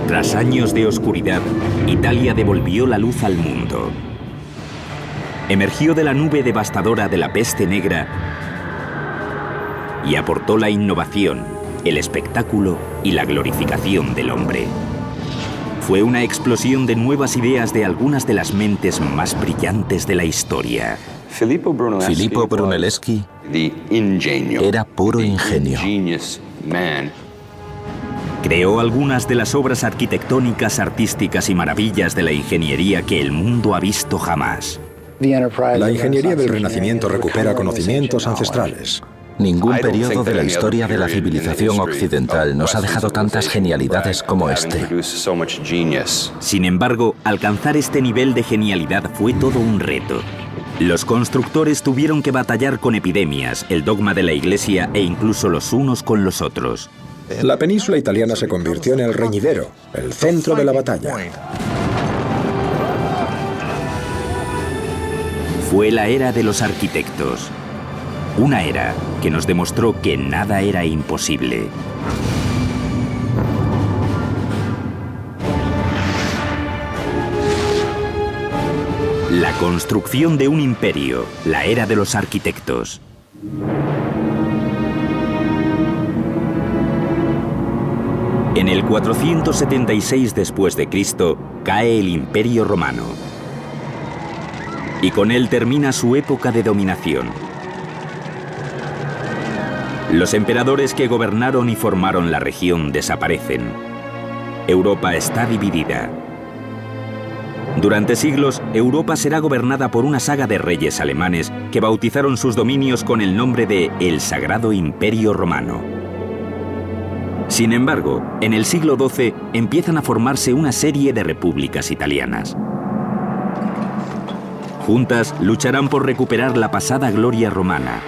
Tras años de oscuridad, Italia devolvió la luz al mundo. Emergió de la nube devastadora de la peste negra y aportó la innovación, el espectáculo y la glorificación del hombre. Fue una explosión de nuevas ideas de algunas de las mentes más brillantes de la historia. Filippo Brunelleschi era puro ingenio. Creó algunas de las obras arquitectónicas, artísticas y maravillas de la ingeniería que el mundo ha visto jamás. La ingeniería del Renacimiento recupera conocimientos ancestrales. Ningún periodo de la historia de la civilización occidental nos ha dejado tantas genialidades como este. Sin embargo, alcanzar este nivel de genialidad fue todo un reto. Los constructores tuvieron que batallar con epidemias, el dogma de la Iglesia e incluso los unos con los otros. La península italiana se convirtió en el reñidero, el centro de la batalla. Fue la era de los arquitectos. Una era que nos demostró que nada era imposible. La construcción de un imperio, la era de los arquitectos. En el 476 después de Cristo cae el Imperio Romano. Y con él termina su época de dominación. Los emperadores que gobernaron y formaron la región desaparecen. Europa está dividida. Durante siglos, Europa será gobernada por una saga de reyes alemanes que bautizaron sus dominios con el nombre de el Sagrado Imperio Romano. Sin embargo, en el siglo XII empiezan a formarse una serie de repúblicas italianas. Juntas lucharán por recuperar la pasada gloria romana.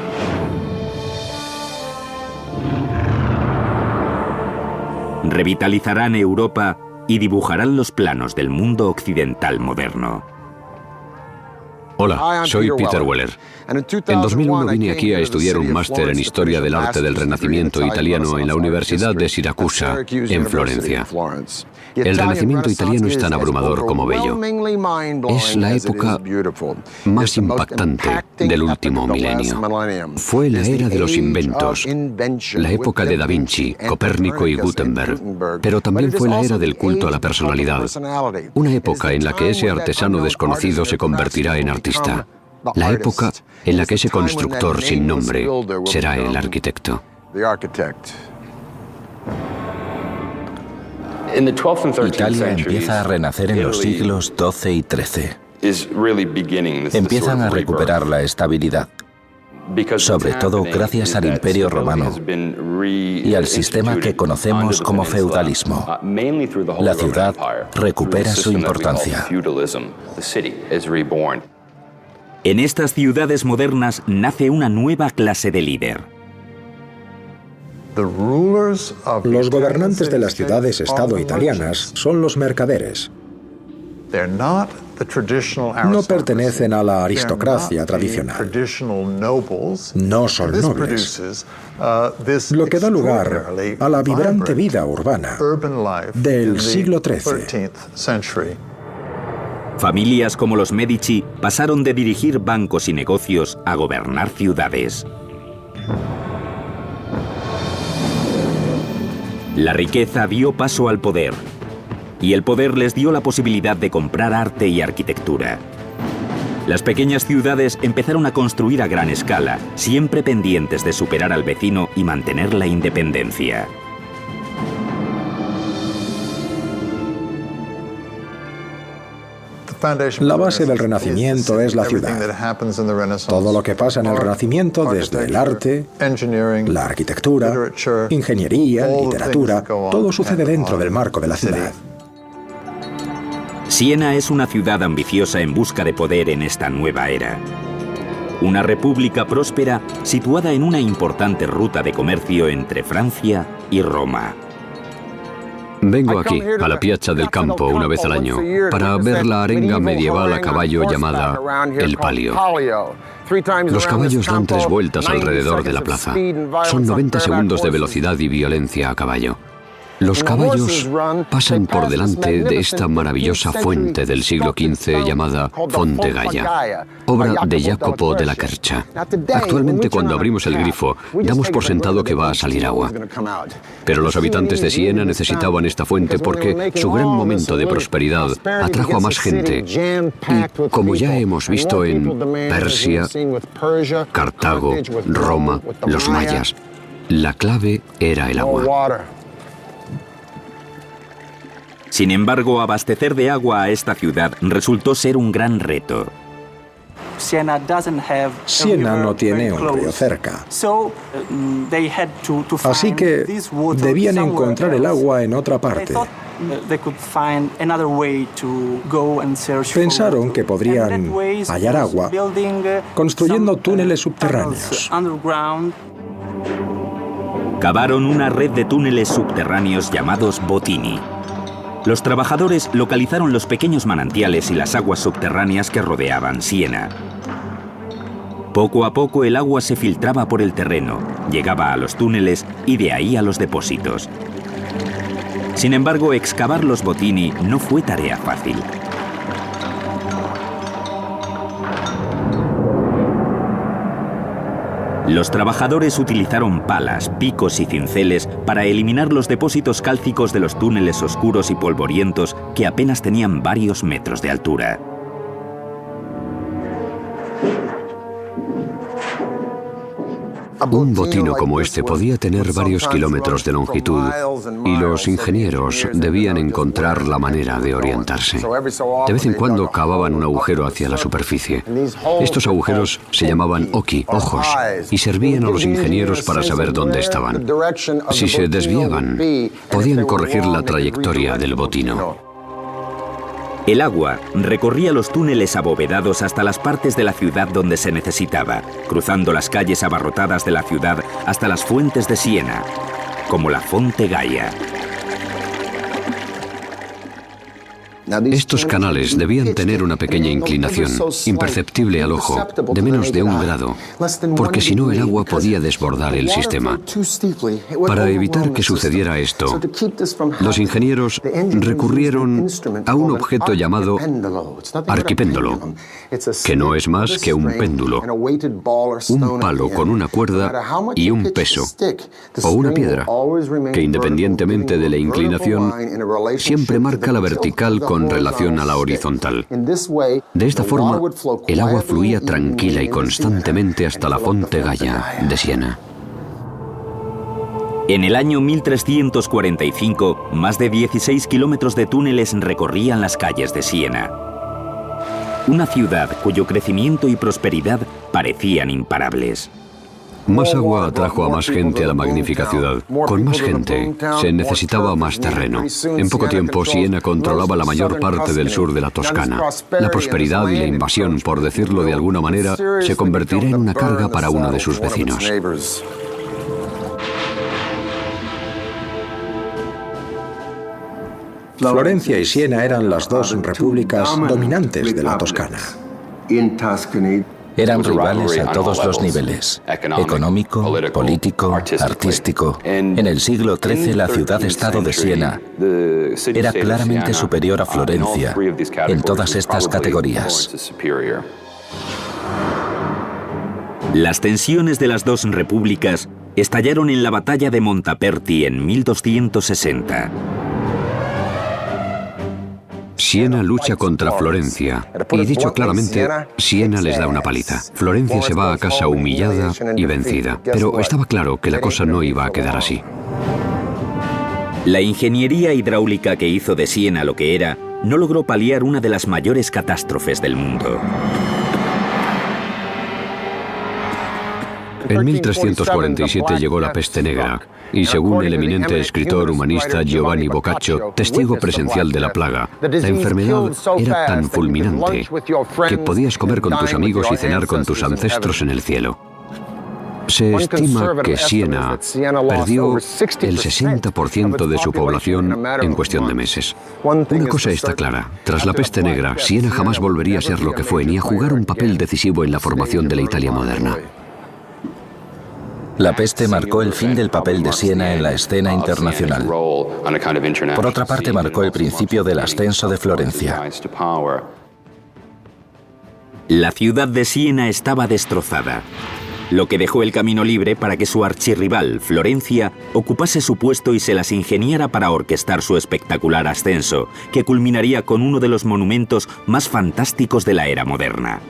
Revitalizarán Europa y dibujarán los planos del mundo occidental moderno. Hola, soy Peter Weller. En 2001 vine aquí a estudiar un máster en Historia del Arte del Renacimiento italiano en la Universidad de Siracusa, en Florencia. El Renacimiento italiano es tan abrumador como bello. Es la época más impactante del último milenio. Fue la era de los inventos, la época de Da Vinci, Copérnico y Gutenberg, pero también fue la era del culto a la personalidad, una época en la que ese artesano desconocido se convertirá en artista, la época en la que ese constructor sin nombre será el arquitecto. Italia empieza a renacer en los siglos XII y XIII. Empiezan a recuperar la estabilidad, sobre todo gracias al Imperio Romano y al sistema que conocemos como feudalismo. La ciudad recupera su importancia. En estas ciudades modernas nace una nueva clase de líder. Los gobernantes de las ciudades-estado italianas son los mercaderes. No pertenecen a la aristocracia tradicional. No son nobles. Lo que da lugar a la vibrante vida urbana del siglo XIII. Familias como los Medici pasaron de dirigir bancos y negocios a gobernar ciudades. La riqueza dio paso al poder, y el poder les dio la posibilidad de comprar arte y arquitectura. Las pequeñas ciudades empezaron a construir a gran escala, siempre pendientes de superar al vecino y mantener la independencia. La base del Renacimiento es la ciudad. Todo lo que pasa en el Renacimiento, desde el arte, la arquitectura, ingeniería, literatura, todo sucede dentro del marco de la ciudad. Siena es una ciudad ambiciosa en busca de poder en esta nueva era. Una república próspera situada en una importante ruta de comercio entre Francia y Roma. Vengo aquí, a la Piazza del Campo, una vez al año, para ver la arenga medieval a caballo llamada el Palio. Los caballos dan 3 vueltas alrededor de la plaza. Son 90 segundos de velocidad y violencia a caballo. Los caballos pasan por delante de esta maravillosa fuente del siglo XV llamada Fonte Gaia, obra de Jacopo della Quercia. Actualmente, cuando abrimos el grifo, damos por sentado que va a salir agua. Pero los habitantes de Siena necesitaban esta fuente porque su gran momento de prosperidad atrajo a más gente. Y como ya hemos visto en Persia, Cartago, Roma, los mayas, la clave era el agua. Sin embargo, abastecer de agua a esta ciudad resultó ser un gran reto. Siena no tiene un río cerca. Así que debían encontrar el agua en otra parte. Pensaron que podrían hallar agua construyendo túneles subterráneos. Cavaron una red de túneles subterráneos llamados botini. Los trabajadores localizaron los pequeños manantiales y las aguas subterráneas que rodeaban Siena. Poco a poco el agua se filtraba por el terreno, llegaba a los túneles y de ahí a los depósitos. Sin embargo, excavar los botini no fue tarea fácil. Los trabajadores utilizaron palas, picos y cinceles para eliminar los depósitos cálcicos de los túneles oscuros y polvorientos que apenas tenían varios metros de altura. Un botino como este podía tener varios kilómetros de longitud y los ingenieros debían encontrar la manera de orientarse. De vez en cuando cavaban un agujero hacia la superficie. Estos agujeros se llamaban oki, ojos, y servían a los ingenieros para saber dónde estaban. Si se desviaban, podían corregir la trayectoria del botino. El agua recorría los túneles abovedados hasta las partes de la ciudad donde se necesitaba, cruzando las calles abarrotadas de la ciudad hasta las fuentes de Siena, como la Fonte Gaia. Estos canales debían tener una pequeña inclinación, imperceptible al ojo, de menos de 1 grado, porque si no el agua podía desbordar el sistema. Para evitar que sucediera esto, los ingenieros recurrieron a un objeto llamado arquipéndulo, que no es más que un péndulo, un palo con una cuerda y un peso, o una piedra, que independientemente de la inclinación, siempre marca la vertical con relación a la horizontal. De esta forma, el agua fluía tranquila y constantemente hasta la Fonte Gaia de Siena. En el año 1345, más de 16 kilómetros de túneles recorrían las calles de Siena. Una ciudad cuyo crecimiento y prosperidad parecían imparables. Más agua atrajo a más gente a la magnífica ciudad. Con más gente, se necesitaba más terreno. En poco tiempo, Siena controlaba la mayor parte del sur de la Toscana. La prosperidad y la invasión, por decirlo de alguna manera, se convertirá en una carga para uno de sus vecinos. Florencia y Siena eran las dos repúblicas dominantes de la Toscana. Eran rivales a todos los niveles, económico, político, artístico. En el siglo XIII, la ciudad-estado de Siena era claramente superior a Florencia en todas estas categorías. Las tensiones de las dos repúblicas estallaron en la batalla de Montaperti en 1260. Siena lucha contra Florencia, y dicho claramente, Siena les da una paliza. Florencia se va a casa humillada y vencida, pero estaba claro que la cosa no iba a quedar así. La ingeniería hidráulica que hizo de Siena lo que era, no logró paliar una de las mayores catástrofes del mundo. En 1347 llegó la peste negra, y según el eminente escritor humanista Giovanni Boccaccio, testigo presencial de la plaga, la enfermedad era tan fulminante que podías comer con tus amigos y cenar con tus ancestros en el cielo. Se estima que Siena perdió el 60% de su población en cuestión de meses. Una cosa está clara, tras la peste negra, Siena jamás volvería a ser lo que fue ni a jugar un papel decisivo en la formación de la Italia moderna. La peste marcó el fin del papel de Siena en la escena internacional. Por otra parte, marcó el principio del ascenso de Florencia. La ciudad de Siena estaba destrozada, lo que dejó el camino libre para que su archirrival, Florencia, ocupase su puesto y se las ingeniara para orquestar su espectacular ascenso, que culminaría con uno de los monumentos más fantásticos de la era moderna.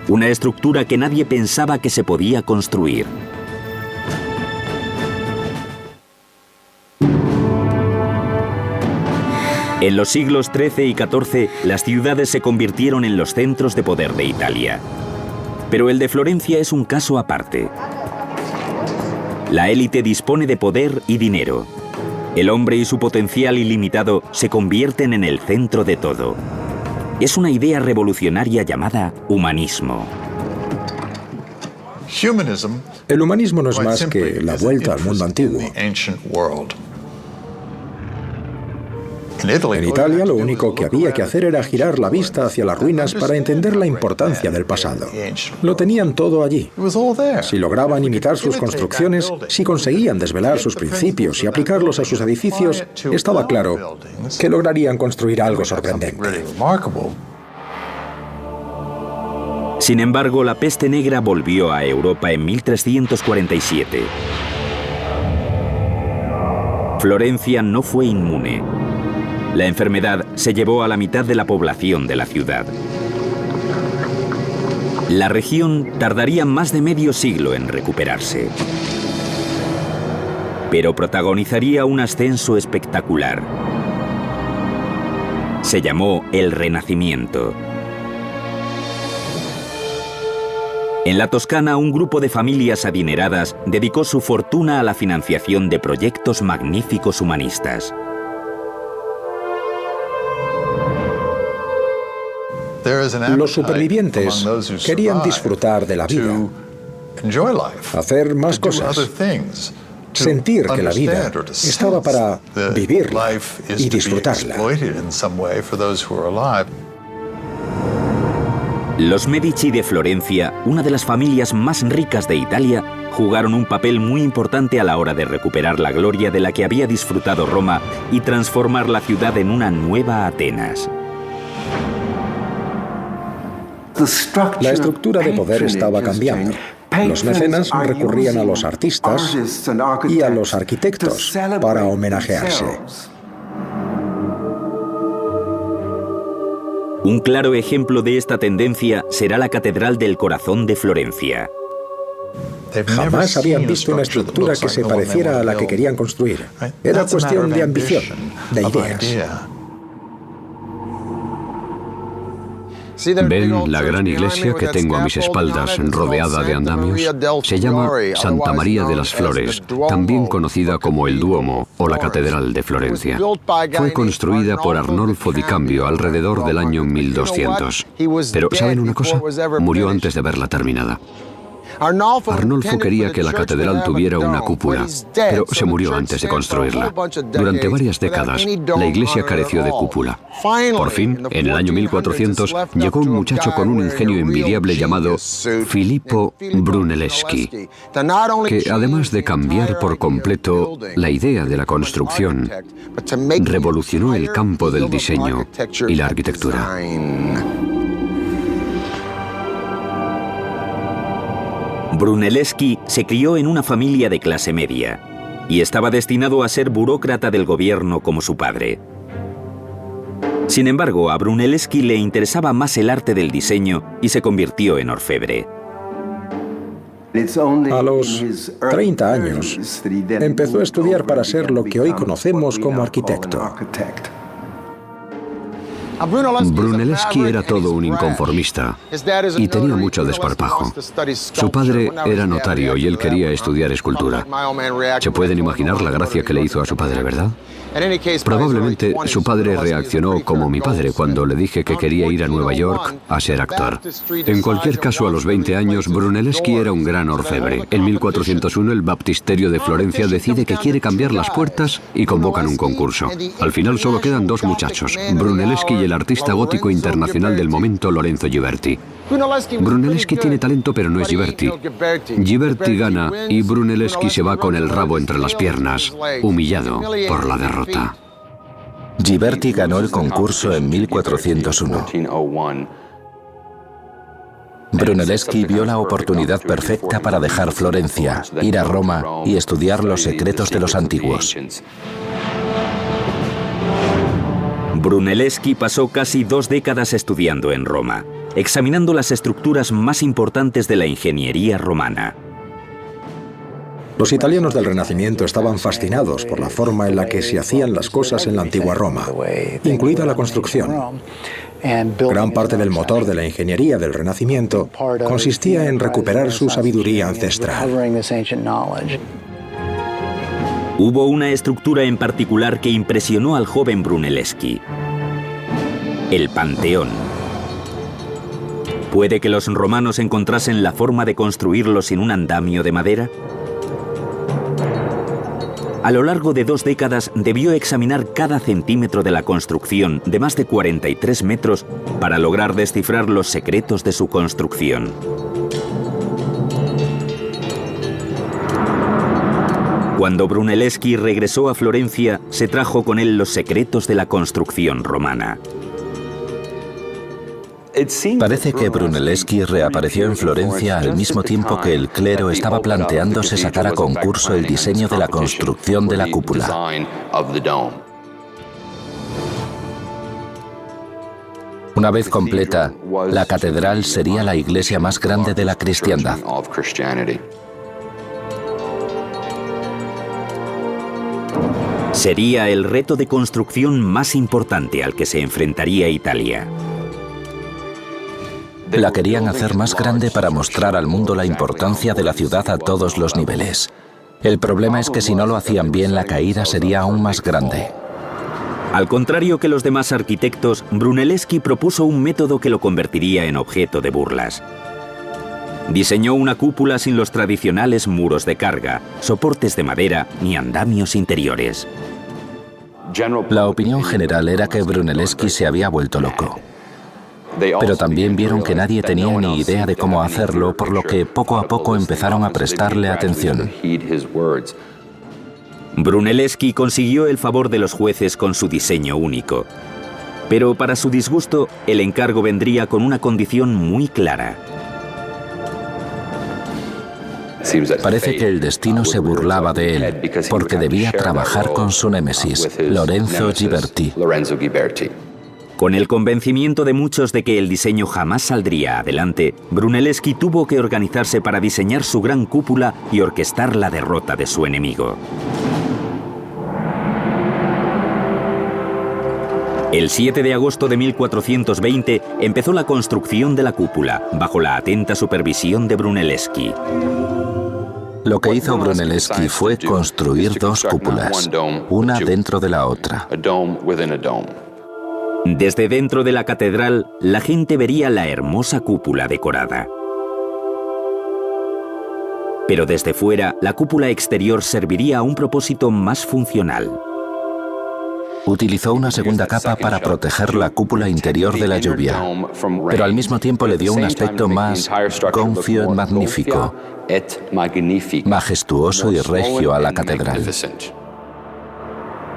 Una estructura que nadie pensaba que se podía construir. En los siglos XIII y XIV, las ciudades se convirtieron en los centros de poder de Italia. Pero el de Florencia es un caso aparte. La élite dispone de poder y dinero. El hombre y su potencial ilimitado se convierten en el centro de todo. Es una idea revolucionaria llamada humanismo. El humanismo no es más que la vuelta al mundo antiguo. En Italia, lo único que había que hacer era girar la vista hacia las ruinas para entender la importancia del pasado. Lo tenían todo allí. Si lograban imitar sus construcciones, si conseguían desvelar sus principios y aplicarlos a sus edificios, estaba claro que lograrían construir algo sorprendente. Sin embargo, la peste negra volvió a Europa en 1347. Florencia no fue inmune. La enfermedad se llevó a la mitad de la población de la ciudad. La región tardaría más de medio siglo en recuperarse, pero protagonizaría un ascenso espectacular. Se llamó el Renacimiento. En la Toscana, un grupo de familias adineradas dedicó su fortuna a la financiación de proyectos magníficos humanistas. Los supervivientes querían disfrutar de la vida, hacer más cosas, sentir que la vida estaba para vivirla y disfrutarla. Los Medici de Florencia, una de las familias más ricas de Italia, jugaron un papel muy importante a la hora de recuperar la gloria de la que había disfrutado Roma y transformar la ciudad en una nueva Atenas. La estructura de poder estaba cambiando. Los mecenas recurrían a los artistas y a los arquitectos para homenajearse. Un claro ejemplo de esta tendencia será la Catedral del Corazón de Florencia. Jamás habían visto una estructura que se pareciera a la que querían construir. Era cuestión de ambición, de ideas. ¿Ven la gran iglesia que tengo a mis espaldas, rodeada de andamios? Se llama Santa María de las Flores, también conocida como el Duomo o la Catedral de Florencia. Fue construida por Arnolfo di Cambio alrededor del año 1200. Pero, ¿saben una cosa? Murió antes de verla terminada. Arnolfo quería que la catedral tuviera una cúpula, pero se murió antes de construirla. Durante varias décadas, la iglesia careció de cúpula. Por fin, en el año 1400, llegó un muchacho con un ingenio envidiable llamado Filippo Brunelleschi, que además de cambiar por completo la idea de la construcción, revolucionó el campo del diseño y la arquitectura. Brunelleschi se crió en una familia de clase media y estaba destinado a ser burócrata del gobierno como su padre. Sin embargo, a Brunelleschi le interesaba más el arte del diseño y se convirtió en orfebre. A los 30 años, empezó a estudiar para ser lo que hoy conocemos como arquitecto. Brunelleschi era todo un inconformista y tenía mucho desparpajo. Su padre era notario y él quería estudiar escultura. Se pueden imaginar la gracia que le hizo a su padre, ¿verdad? Probablemente su padre reaccionó como mi padre cuando le dije que quería ir a Nueva York a ser actor. En cualquier caso, a los 20 años, Brunelleschi era un gran orfebre. En 1401, el baptisterio de Florencia decide que quiere cambiar las puertas y convocan un concurso. Al final solo quedan dos muchachos, Brunelleschi y el artista gótico internacional del momento, Lorenzo Ghiberti. Brunelleschi tiene talento, pero no es Ghiberti. Ghiberti gana y Brunelleschi se va con el rabo entre las piernas, humillado por la derrota. Ghiberti ganó el concurso en 1401. Brunelleschi vio la oportunidad perfecta para dejar Florencia, ir a Roma y estudiar los secretos de los antiguos. Brunelleschi pasó casi 2 décadas estudiando en Roma, examinando las estructuras más importantes de la ingeniería romana. Los italianos del Renacimiento estaban fascinados por la forma en la que se hacían las cosas en la antigua Roma, incluida la construcción. Gran parte del motor de la ingeniería del Renacimiento consistía en recuperar su sabiduría ancestral. Hubo una estructura en particular que impresionó al joven Brunelleschi: el Panteón. ¿Puede que los romanos encontrasen la forma de construirlo sin un andamio de madera? A lo largo de 2 décadas debió examinar cada centímetro de la construcción de más de 43 metros para lograr descifrar los secretos de su construcción. Cuando Brunelleschi regresó a Florencia, se trajo con él los secretos de la construcción romana. Parece que Brunelleschi reapareció en Florencia al mismo tiempo que el clero estaba planteándose sacar a concurso el diseño de la construcción de la cúpula. Una vez completa, la catedral sería la iglesia más grande de la cristiandad. Sería el reto de construcción más importante al que se enfrentaría Italia. La querían hacer más grande para mostrar al mundo la importancia de la ciudad a todos los niveles. El problema es que si no lo hacían bien, la caída sería aún más grande. Al contrario que los demás arquitectos, Brunelleschi propuso un método que lo convertiría en objeto de burlas. Diseñó una cúpula sin los tradicionales muros de carga, soportes de madera ni andamios interiores. La opinión general era que Brunelleschi se había vuelto loco. Pero también vieron que nadie tenía ni idea de cómo hacerlo, por lo que poco a poco empezaron a prestarle atención. Brunelleschi consiguió el favor de los jueces con su diseño único. Pero para su disgusto, el encargo vendría con una condición muy clara. Parece que el destino se burlaba de él, porque debía trabajar con su némesis, Lorenzo Ghiberti. Con el convencimiento de muchos de que el diseño jamás saldría adelante, Brunelleschi tuvo que organizarse para diseñar su gran cúpula y orquestar la derrota de su enemigo. El 7 de agosto de 1420 empezó la construcción de la cúpula, bajo la atenta supervisión de Brunelleschi. Lo que hizo Brunelleschi fue construir 2 cúpulas, una dentro de la otra. Desde dentro de la catedral, la gente vería la hermosa cúpula decorada. Pero desde fuera, la cúpula exterior serviría a un propósito más funcional. Utilizó una segunda capa para proteger la cúpula interior de la lluvia, pero al mismo tiempo le dio un aspecto más gonfio y magnífico, majestuoso y regio a la catedral.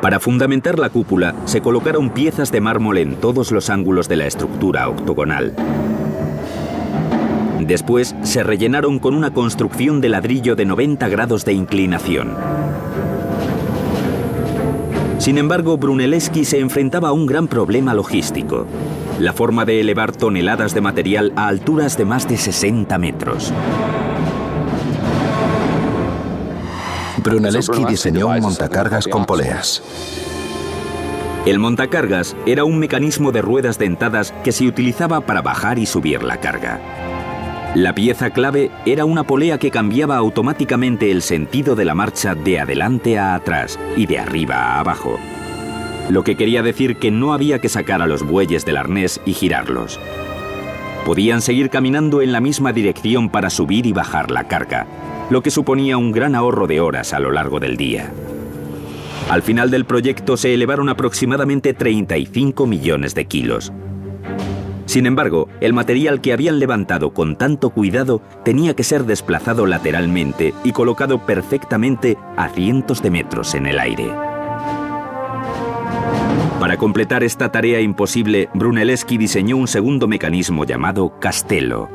Para fundamentar la cúpula, se colocaron piezas de mármol en todos los ángulos de la estructura octogonal. Después, se rellenaron con una construcción de ladrillo de 90 grados de inclinación. Sin embargo, Brunelleschi se enfrentaba a un gran problema logístico: la forma de elevar toneladas de material a alturas de más de 60 metros. Brunelleschi diseñó un montacargas con poleas. El montacargas era un mecanismo de ruedas dentadas que se utilizaba para bajar y subir la carga. La pieza clave era una polea que cambiaba automáticamente el sentido de la marcha de adelante a atrás y de arriba a abajo, lo que quería decir que no había que sacar a los bueyes del arnés y girarlos. Podían seguir caminando en la misma dirección para subir y bajar la carga, lo que suponía un gran ahorro de horas a lo largo del día. Al final del proyecto se elevaron aproximadamente 35 millones de kilos. Sin embargo, el material que habían levantado con tanto cuidado tenía que ser desplazado lateralmente y colocado perfectamente a cientos de metros en el aire. Para completar esta tarea imposible, Brunelleschi diseñó un segundo mecanismo llamado castello.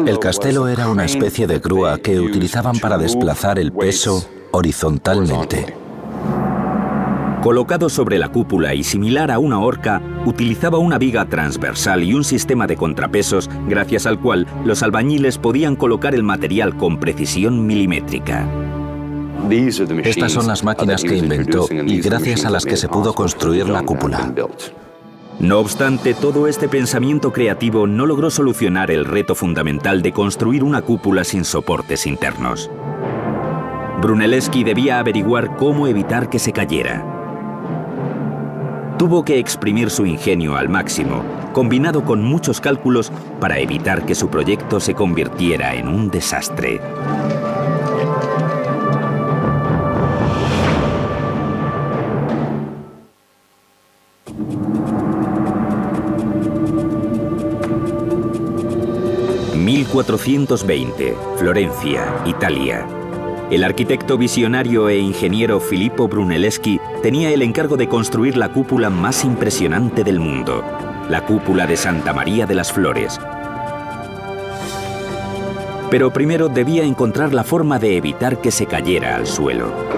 El castello era una especie de grúa que utilizaban para desplazar el peso horizontalmente. Colocado sobre la cúpula y similar a una horca, utilizaba una viga transversal y un sistema de contrapesos gracias al cual los albañiles podían colocar el material con precisión milimétrica. Estas son las máquinas que inventó y gracias a las que se pudo construir la cúpula. No obstante, todo este pensamiento creativo no logró solucionar el reto fundamental de construir una cúpula sin soportes internos. Brunelleschi debía averiguar cómo evitar que se cayera. Tuvo que exprimir su ingenio al máximo, combinado con muchos cálculos para evitar que su proyecto se convirtiera en un desastre. ...1420, Florencia, Italia. El arquitecto visionario e ingeniero Filippo Brunelleschi tenía el encargo de construir la cúpula más impresionante del mundo, la cúpula de Santa María de las Flores. Pero primero debía encontrar la forma de evitar que se cayera al suelo.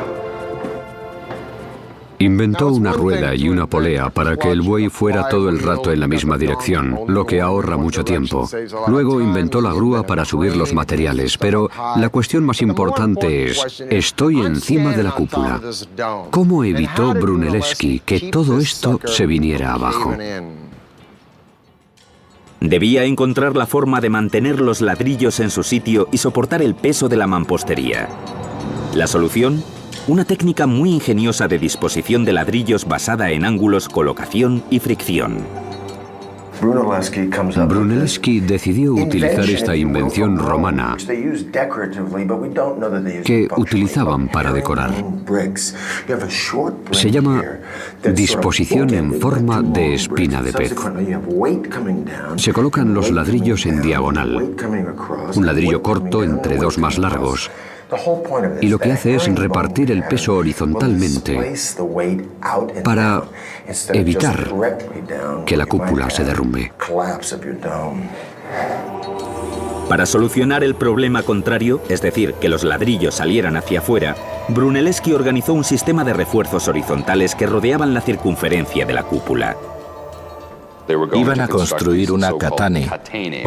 Inventó una rueda y una polea para que el buey fuera todo el rato en la misma dirección, lo que ahorra mucho tiempo. Luego inventó la grúa para subir los materiales, pero la cuestión más importante es, estoy encima de la cúpula. ¿Cómo evitó Brunelleschi que todo esto se viniera abajo? Debía encontrar la forma de mantener los ladrillos en su sitio y soportar el peso de la mampostería. La solución: una técnica muy ingeniosa de disposición de ladrillos basada en ángulos, colocación y fricción. Brunelleschi decidió utilizar esta invención romana que utilizaban para decorar. Se llama disposición en forma de espina de pez. Se colocan los ladrillos en diagonal, un ladrillo corto entre dos más largos, y lo que hace es repartir el peso horizontalmente para evitar que la cúpula se derrumbe. Para solucionar el problema contrario, es decir, que los ladrillos salieran hacia afuera, Brunelleschi organizó un sistema de refuerzos horizontales que rodeaban la circunferencia de la cúpula. Iban a construir una catane,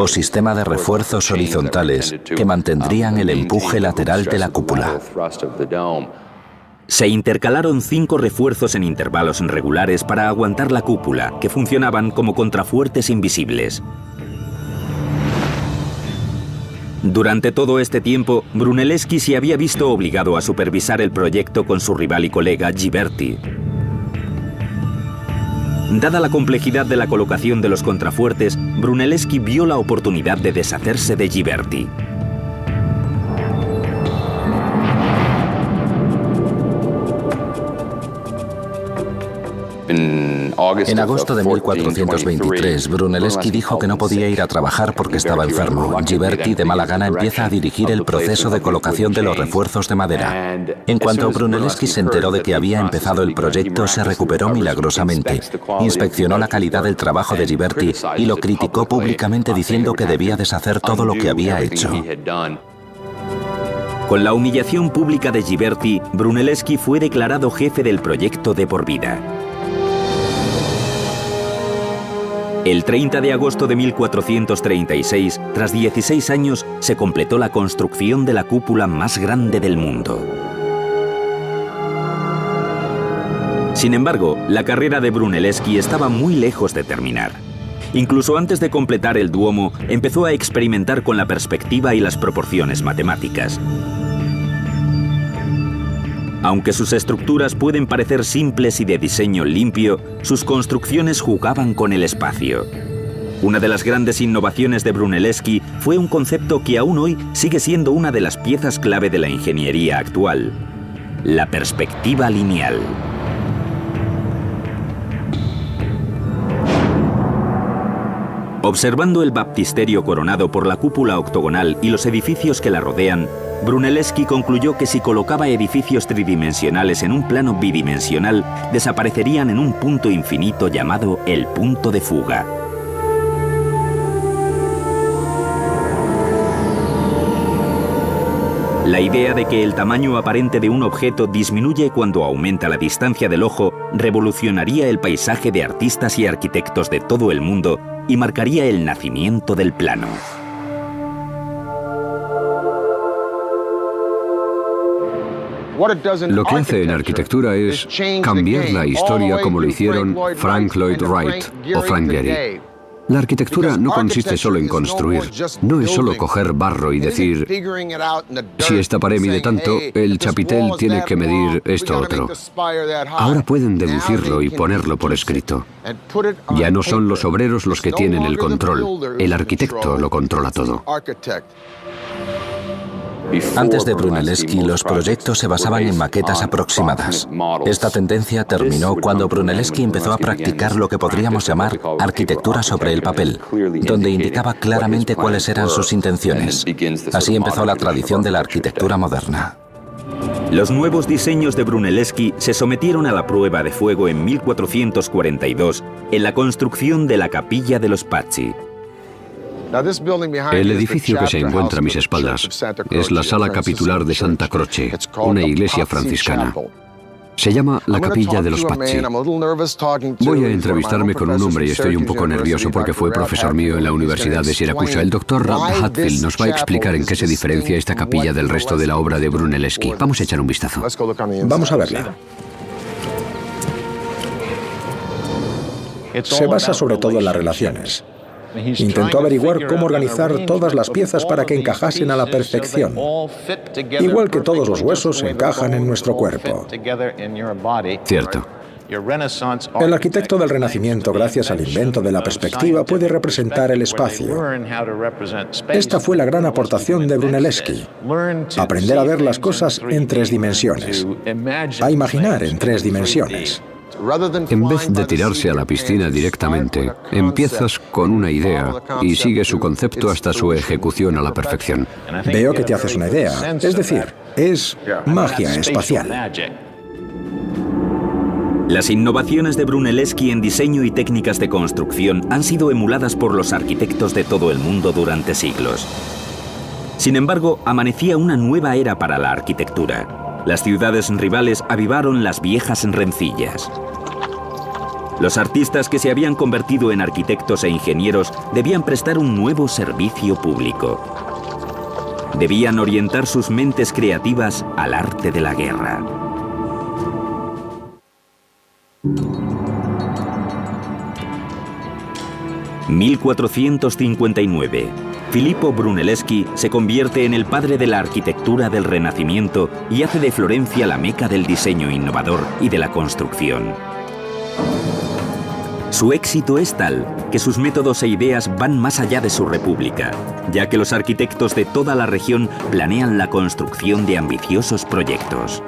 o sistema de refuerzos horizontales, que mantendrían el empuje lateral de la cúpula. Se intercalaron 5 refuerzos en intervalos regulares para aguantar la cúpula, que funcionaban como contrafuertes invisibles. Durante todo este tiempo, Brunelleschi se había visto obligado a supervisar el proyecto con su rival y colega Ghiberti. Dada la complejidad de la colocación de los contrafuertes, Brunelleschi vio la oportunidad de deshacerse de Ghiberti. En agosto de 1423, Brunelleschi dijo que no podía ir a trabajar porque estaba enfermo. Ghiberti, de mala gana, empieza a dirigir el proceso de colocación de los refuerzos de madera. En cuanto Brunelleschi se enteró de que había empezado el proyecto, se recuperó milagrosamente. Inspeccionó la calidad del trabajo de Ghiberti y lo criticó públicamente diciendo que debía deshacer todo lo que había hecho. Con la humillación pública de Ghiberti, Brunelleschi fue declarado jefe del proyecto de por vida. El 30 de agosto de 1436, tras 16 años, se completó la construcción de la cúpula más grande del mundo. Sin embargo, la carrera de Brunelleschi estaba muy lejos de terminar. Incluso antes de completar el Duomo, empezó a experimentar con la perspectiva y las proporciones matemáticas. Aunque sus estructuras pueden parecer simples y de diseño limpio, sus construcciones jugaban con el espacio. Una de las grandes innovaciones de Brunelleschi fue un concepto que aún hoy sigue siendo una de las piezas clave de la ingeniería actual: la perspectiva lineal. Observando el baptisterio coronado por la cúpula octogonal y los edificios que la rodean, Brunelleschi concluyó que si colocaba edificios tridimensionales en un plano bidimensional, desaparecerían en un punto infinito llamado el punto de fuga. La idea de que el tamaño aparente de un objeto disminuye cuando aumenta la distancia del ojo revolucionaría el paisaje de artistas y arquitectos de todo el mundo y marcaría el nacimiento del plano. Lo que hace en arquitectura es cambiar la historia como lo hicieron Frank Lloyd Wright o Frank Gehry. La arquitectura no consiste solo en construir, no es solo coger barro y decir, si esta pared mide tanto, el chapitel tiene que medir esto otro. Ahora pueden deducirlo y ponerlo por escrito. Ya no son los obreros los que tienen el control, el arquitecto lo controla todo. Antes de Brunelleschi, los proyectos se basaban en maquetas aproximadas. Esta tendencia terminó cuando Brunelleschi empezó a practicar lo que podríamos llamar arquitectura sobre el papel, donde indicaba claramente cuáles eran sus intenciones. Así empezó la tradición de la arquitectura moderna. Los nuevos diseños de Brunelleschi se sometieron a la prueba de fuego en 1442 en la construcción de la Capilla de los Pazzi. El edificio que se encuentra a mis espaldas es la Sala Capitular de Santa Croce, una iglesia franciscana. Se llama la Capilla de los Pazzi. Voy a entrevistarme con un hombre y estoy un poco nervioso porque fue profesor mío en la Universidad de Siracusa. El doctor Ralph Hatfield nos va a explicar en qué se diferencia esta capilla del resto de la obra de Brunelleschi. Vamos a echar un vistazo. Vamos a verla. Se basa sobre todo en las relaciones. Intentó averiguar cómo organizar todas las piezas para que encajasen a la perfección, igual que todos los huesos encajan en nuestro cuerpo. Cierto. El arquitecto del Renacimiento, gracias al invento de la perspectiva, puede representar el espacio. Esta fue la gran aportación de Brunelleschi: aprender a ver las cosas en 3 dimensiones, a imaginar en 3 dimensiones. En vez de tirarse a la piscina directamente, empiezas con una idea y sigues su concepto hasta su ejecución a la perfección. Veo que te haces una idea, es decir, es magia espacial. Las innovaciones de Brunelleschi en diseño y técnicas de construcción han sido emuladas por los arquitectos de todo el mundo durante siglos. Sin embargo, amanecía una nueva era para la arquitectura. Las ciudades rivales avivaron las viejas rencillas. Los artistas que se habían convertido en arquitectos e ingenieros debían prestar un nuevo servicio público. Debían orientar sus mentes creativas al arte de la guerra. (1459) Filippo Brunelleschi se convierte en el padre de la arquitectura del Renacimiento y hace de Florencia la meca del diseño innovador y de la construcción. Su éxito es tal que sus métodos e ideas van más allá de su república, ya que los arquitectos de toda la región planean la construcción de ambiciosos proyectos.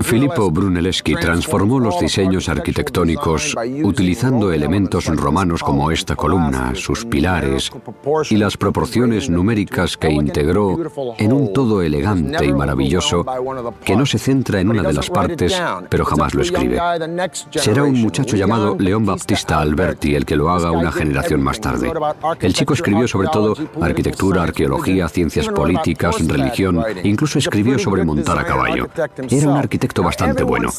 Filippo Brunelleschi transformó los diseños arquitectónicos utilizando elementos romanos como esta columna, sus pilares y las proporciones numéricas que integró en un todo elegante y maravilloso que no se centra en una de las partes, pero jamás lo escribe. Será un muchacho llamado León Battista Alberti el que lo haga una generación más tarde. El chico escribió sobre todo arquitectura, arqueología, ciencias políticas, religión, incluso escribió sobre montar a caballo. Era un arquitecto bastante bueno.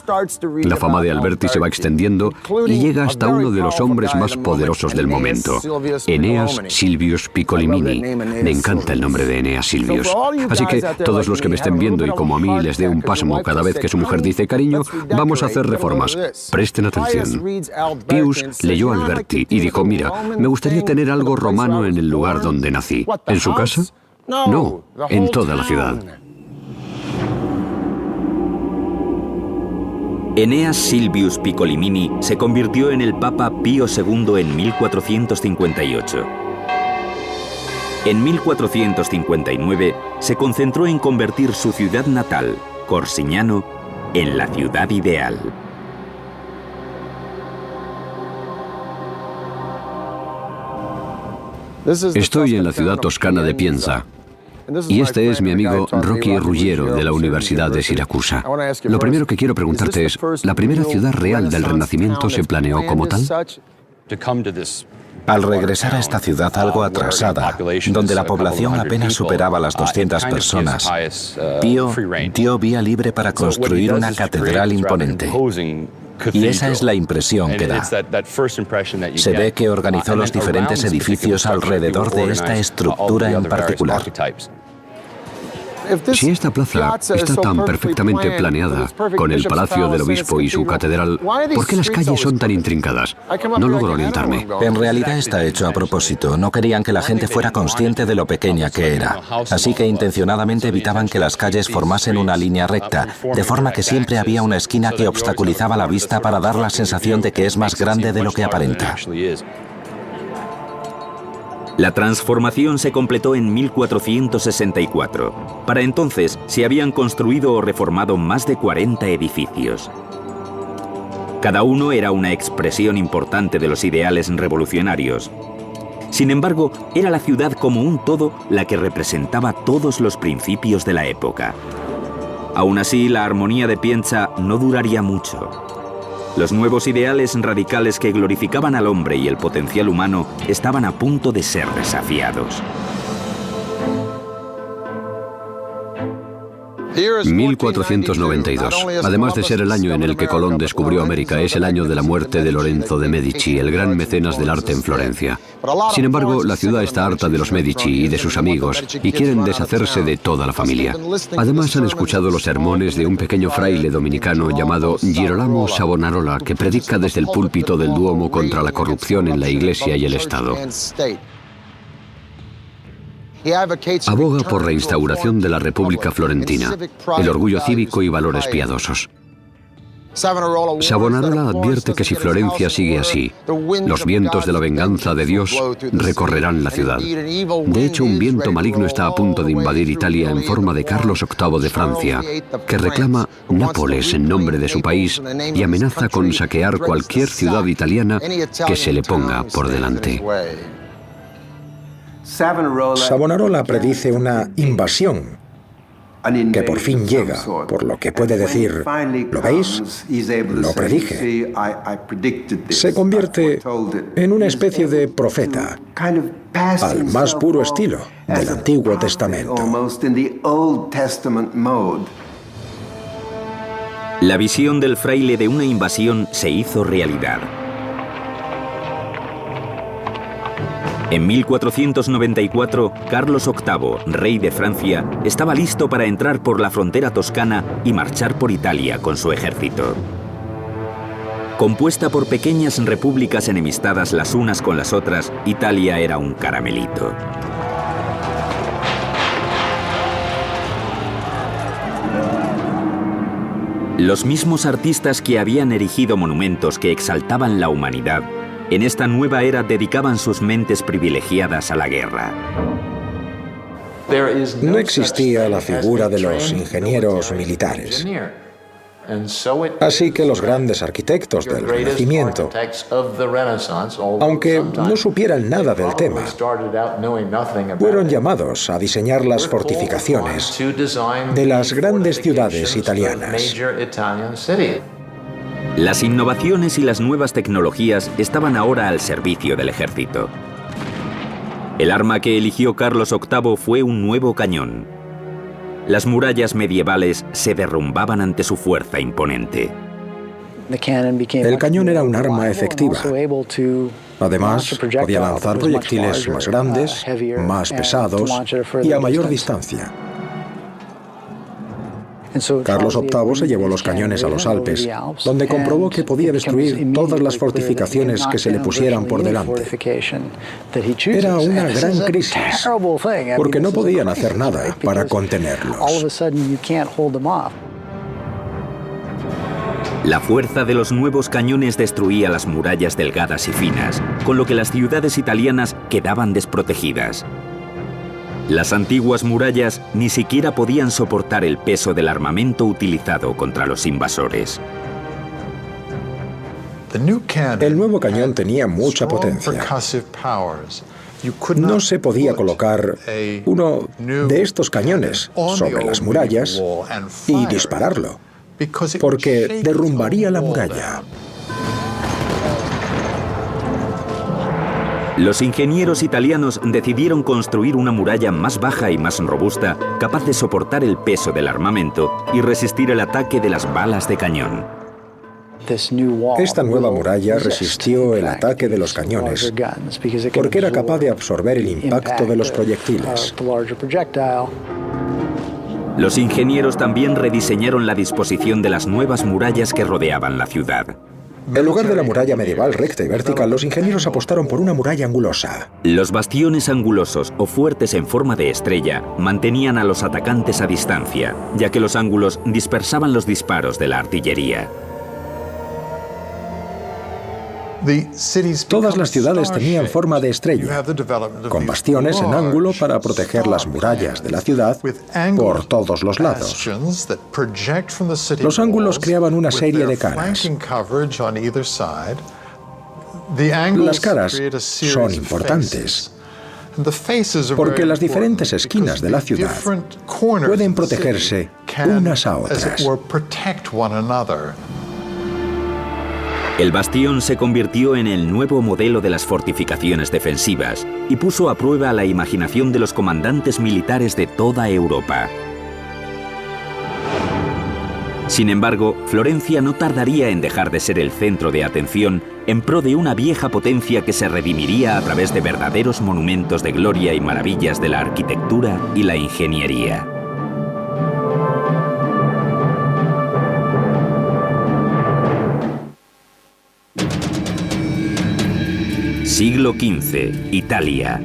La fama de Alberti se va extendiendo y llega hasta uno de los hombres más poderosos del momento, Eneas Silvius Piccolomini. Me encanta el nombre de Eneas Silvius. Así que todos los que me estén viendo y como a mí les dé un pasmo cada vez que su mujer dice cariño, vamos a hacer reformas. Presten atención. Pius leyó a Alberti y dijo, mira, me gustaría tener algo romano en el lugar donde nací. ¿En su casa? No, en toda la ciudad. Eneas Silvius Piccolomini se convirtió en el Papa Pío II en 1458. En 1459 se concentró en convertir su ciudad natal, Corsignano, en la ciudad ideal. Estoy en la ciudad toscana de Pienza. Y este es mi amigo Rocky Ruggiero de la Universidad de Siracusa. Lo primero que quiero preguntarte es, ¿la primera ciudad real del Renacimiento se planeó como tal? Al regresar a esta ciudad algo atrasada, donde la población apenas superaba las 200 personas, Pío dio vía libre para construir una catedral imponente. Y esa es la impresión que da. Se ve que organizó los diferentes edificios alrededor de esta estructura en particular. Si esta plaza está tan perfectamente planeada, con el Palacio del Obispo y su catedral, ¿por qué las calles son tan intrincadas? No logro orientarme. En realidad está hecho a propósito. No querían que la gente fuera consciente de lo pequeña que era. Así que intencionadamente evitaban que las calles formasen una línea recta, de forma que siempre había una esquina que obstaculizaba la vista para dar la sensación de que es más grande de lo que aparenta. La transformación se completó en 1464. Para entonces se habían construido o reformado más de 40 edificios. Cada uno era una expresión importante de los ideales revolucionarios. Sin embargo, era la ciudad como un todo la que representaba todos los principios de la época. Aún así, la armonía de Pienza no duraría mucho. Los nuevos ideales radicales que glorificaban al hombre y el potencial humano estaban a punto de ser desafiados. 1492. Además de ser el año en el que Colón descubrió América, es el año de la muerte de Lorenzo de Medici, el gran mecenas del arte en Florencia. Sin embargo, la ciudad está harta de los Medici y de sus amigos y quieren deshacerse de toda la familia. Además, han escuchado los sermones de un pequeño fraile dominicano llamado Girolamo Savonarola, que predica desde el púlpito del Duomo contra la corrupción en la Iglesia y el Estado. Aboga por la instauración de la República Florentina, el orgullo cívico y valores piadosos. Savonarola advierte que si Florencia sigue así, los vientos de la venganza de Dios recorrerán la ciudad. De hecho, un viento maligno está a punto de invadir Italia en forma de Carlos VIII de Francia, que reclama Nápoles en nombre de su país y amenaza con saquear cualquier ciudad italiana que se le ponga por delante. Savonarola predice una invasión que por fin llega, por lo que puede decir, ¿lo veis? Lo predije. Se convierte en una especie de profeta, al más puro estilo del Antiguo Testamento. La visión del fraile de una invasión se hizo realidad. En 1494, Carlos VIII, rey de Francia, estaba listo para entrar por la frontera toscana y marchar por Italia con su ejército. Compuesta por pequeñas repúblicas enemistadas las unas con las otras, Italia era un caramelito. Los mismos artistas que habían erigido monumentos que exaltaban la humanidad, en esta nueva era dedicaban sus mentes privilegiadas a la guerra. No existía la figura de los ingenieros militares. Así que los grandes arquitectos del Renacimiento, aunque no supieran nada del tema, fueron llamados a diseñar las fortificaciones de las grandes ciudades italianas. Las innovaciones y las nuevas tecnologías estaban ahora al servicio del ejército. El arma que eligió Carlos VIII fue un nuevo cañón. Las murallas medievales se derrumbaban ante su fuerza imponente. El cañón era un arma efectiva. Además, podía lanzar proyectiles más grandes, más pesados y a mayor distancia. Carlos VIII se llevó los cañones a los Alpes, donde comprobó que podía destruir todas las fortificaciones que se le pusieran por delante. Era una gran crisis, porque no podían hacer nada para contenerlos. La fuerza de los nuevos cañones destruía las murallas delgadas y finas, con lo que las ciudades italianas quedaban desprotegidas. Las antiguas murallas ni siquiera podían soportar el peso del armamento utilizado contra los invasores. El nuevo cañón tenía mucha potencia. No se podía colocar uno de estos cañones sobre las murallas y dispararlo, porque derrumbaría la muralla. Los ingenieros italianos decidieron construir una muralla más baja y más robusta, capaz de soportar el peso del armamento y resistir el ataque de las balas de cañón. Esta nueva muralla resistió el ataque de los cañones porque era capaz de absorber el impacto de los proyectiles. Los ingenieros también rediseñaron la disposición de las nuevas murallas que rodeaban la ciudad. En lugar de la muralla medieval recta y vertical, los ingenieros apostaron por una muralla angulosa. Los bastiones angulosos o fuertes en forma de estrella mantenían a los atacantes a distancia, ya que los ángulos dispersaban los disparos de la artillería. Todas las ciudades tenían forma de estrella, con bastiones en ángulo para proteger las murallas de la ciudad por todos los lados. Los ángulos creaban una serie de caras. Las caras son importantes porque las diferentes esquinas de la ciudad pueden protegerse unas a otras. El bastión se convirtió en el nuevo modelo de las fortificaciones defensivas y puso a prueba la imaginación de los comandantes militares de toda Europa. Sin embargo, Florencia no tardaría en dejar de ser el centro de atención en pro de una vieja potencia que se redimiría a través de verdaderos monumentos de gloria y maravillas de la arquitectura y la ingeniería. Siglo XV, Italia.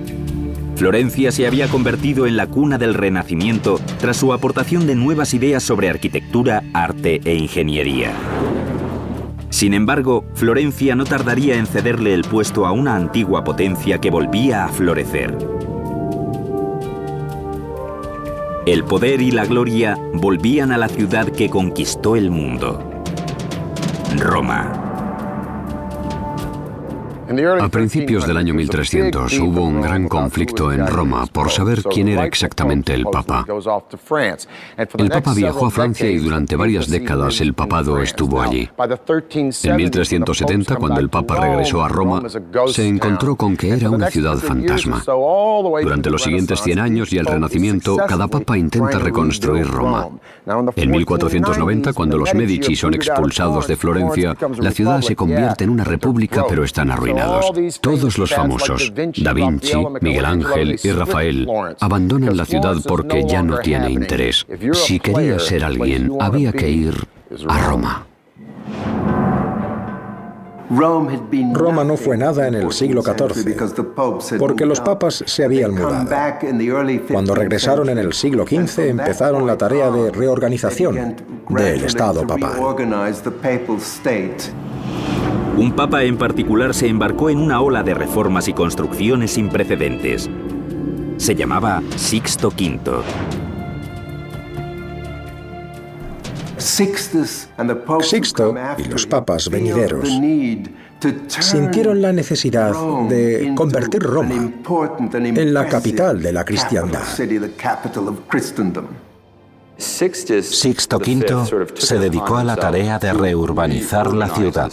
Florencia se había convertido en la cuna del Renacimiento tras su aportación de nuevas ideas sobre arquitectura, arte e ingeniería. Sin embargo, Florencia no tardaría en cederle el puesto a una antigua potencia que volvía a florecer. El poder y la gloria volvían a la ciudad que conquistó el mundo: Roma. A principios del año 1300 hubo un gran conflicto en Roma por saber quién era exactamente el Papa. El Papa viajó a Francia y durante varias décadas el papado estuvo allí. En 1370, cuando el Papa regresó a Roma, se encontró con que era una ciudad fantasma. Durante los siguientes 100 años y el Renacimiento, cada Papa intenta reconstruir Roma. En 1490, cuando los Medici son expulsados de Florencia, la ciudad se convierte en una república, pero están arruinados. Todos los famosos, Da Vinci, Miguel Ángel y Rafael, abandonan la ciudad porque ya no tiene interés. Si quería ser alguien, había que ir a Roma. Roma no fue nada en el siglo XIV, porque los papas se habían mudado. Cuando regresaron en el siglo XV, empezaron la tarea de reorganización del Estado papal. Un papa en particular se embarcó en una ola de reformas y construcciones sin precedentes. Se llamaba Sixto V. Sixto y los papas venideros sintieron la necesidad de convertir Roma en la capital de la cristiandad. Sixto V se dedicó a la tarea de reurbanizar la ciudad.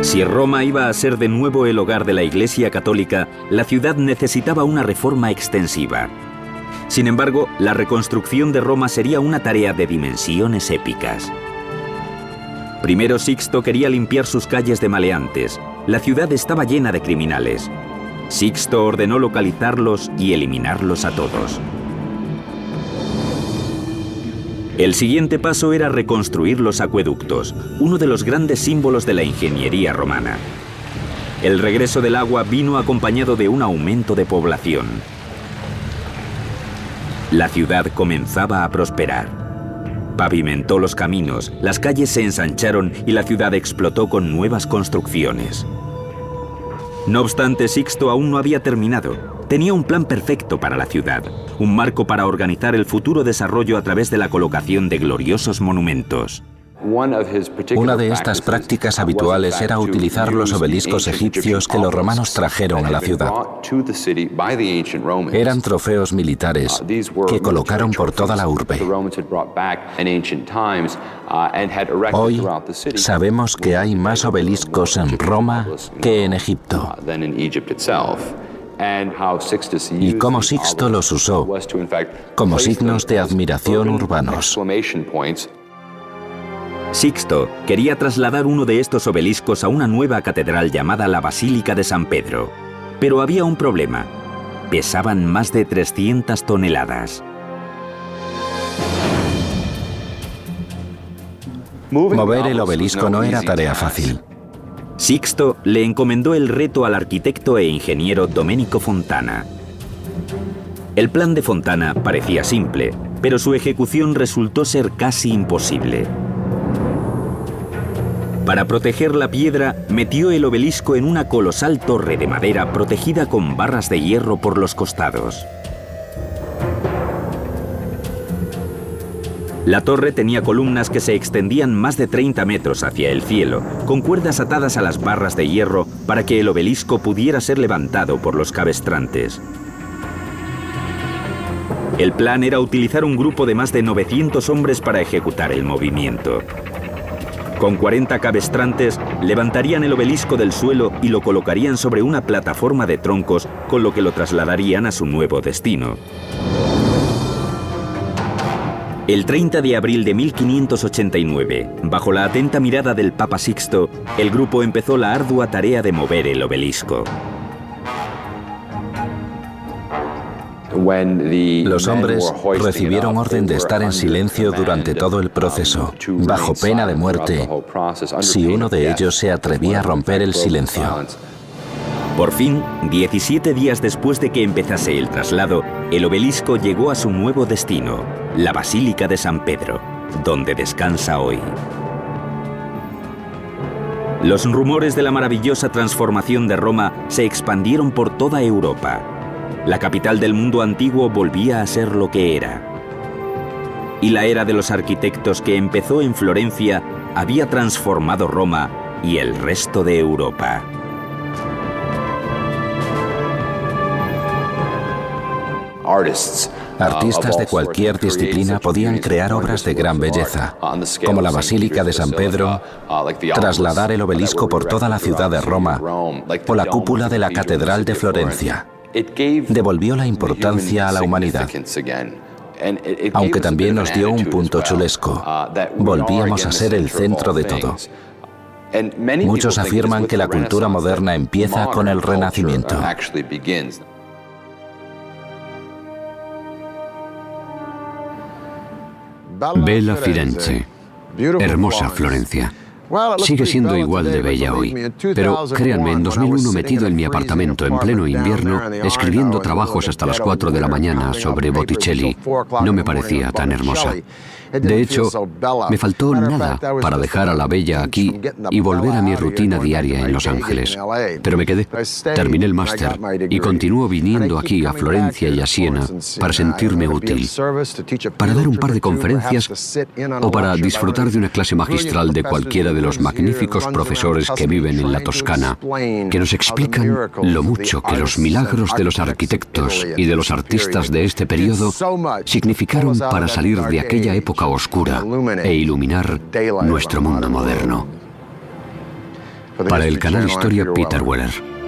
Si Roma iba a ser de nuevo el hogar de la Iglesia Católica, la ciudad necesitaba una reforma extensiva. Sin embargo, la reconstrucción de Roma sería una tarea de dimensiones épicas. Primero, Sixto quería limpiar sus calles de maleantes. La ciudad estaba llena de criminales. Sixto ordenó localizarlos y eliminarlos a todos. El siguiente paso era reconstruir los acueductos, uno de los grandes símbolos de la ingeniería romana. El regreso del agua vino acompañado de un aumento de población. La ciudad comenzaba a prosperar. Pavimentó los caminos, las calles se ensancharon y la ciudad explotó con nuevas construcciones. No obstante, Sixto aún no había terminado. Tenía un plan perfecto para la ciudad, un marco para organizar el futuro desarrollo a través de la colocación de gloriosos monumentos. Una de estas prácticas habituales era utilizar los obeliscos egipcios que los romanos trajeron a la ciudad. Eran trofeos militares que colocaron por toda la urbe. Hoy sabemos que hay más obeliscos en Roma que en Egipto. Y cómo Sixto los usó como signos de admiración urbanos. Sixto quería trasladar uno de estos obeliscos a una nueva catedral llamada la Basílica de San Pedro. Pero había un problema. Pesaban más de 300 toneladas. Mover el obelisco no era tarea fácil. Sixto le encomendó el reto al arquitecto e ingeniero Domenico Fontana. El plan de Fontana parecía simple, pero su ejecución resultó ser casi imposible. Para proteger la piedra, metió el obelisco en una colosal torre de madera protegida con barras de hierro por los costados. La torre tenía columnas que se extendían más de 30 metros hacia el cielo, con cuerdas atadas a las barras de hierro para que el obelisco pudiera ser levantado por los cabestrantes. El plan era utilizar un grupo de más de 900 hombres para ejecutar el movimiento. Con 40 cabestrantes, levantarían el obelisco del suelo y lo colocarían sobre una plataforma de troncos, con lo que lo trasladarían a su nuevo destino. El 30 de abril de 1589, bajo la atenta mirada del Papa Sixto, el grupo empezó la ardua tarea de mover el obelisco. Los hombres recibieron orden de estar en silencio durante todo el proceso, bajo pena de muerte, si uno de ellos se atrevía a romper el silencio. Por fin, 17 días después de que empezase el traslado, el obelisco llegó a su nuevo destino, la Basílica de San Pedro, donde descansa hoy. Los rumores de la maravillosa transformación de Roma se expandieron por toda Europa. La capital del mundo antiguo volvía a ser lo que era. Y la era de los arquitectos que empezó en Florencia había transformado Roma y el resto de Europa. Artistas de cualquier disciplina podían crear obras de gran belleza, como la Basílica de San Pedro, trasladar el obelisco por toda la ciudad de Roma o la cúpula de la Catedral de Florencia. Devolvió la importancia a la humanidad, aunque también nos dio un punto chulesco. Volvíamos a ser el centro de todo. Muchos afirman que la cultura moderna empieza con el Renacimiento. Bella Firenze, hermosa Florencia. Sigue siendo igual de bella hoy, pero créanme, en 2001 metido en mi apartamento en pleno invierno, escribiendo trabajos hasta las 4 de la mañana sobre Botticelli, no me parecía tan hermosa. De hecho, me faltó nada para dejar a la bella aquí y volver a mi rutina diaria en Los Ángeles. Pero me quedé, terminé el máster y continúo viniendo aquí a Florencia y a Siena para sentirme útil, para dar un par de conferencias o para disfrutar de una clase magistral de cualquiera de los magníficos profesores que viven en la Toscana, que nos explican lo mucho que los milagros de los arquitectos y de los artistas de este periodo significaron para salir de aquella época oscura e iluminar nuestro mundo moderno. Para el canal Historia, Peter Weller.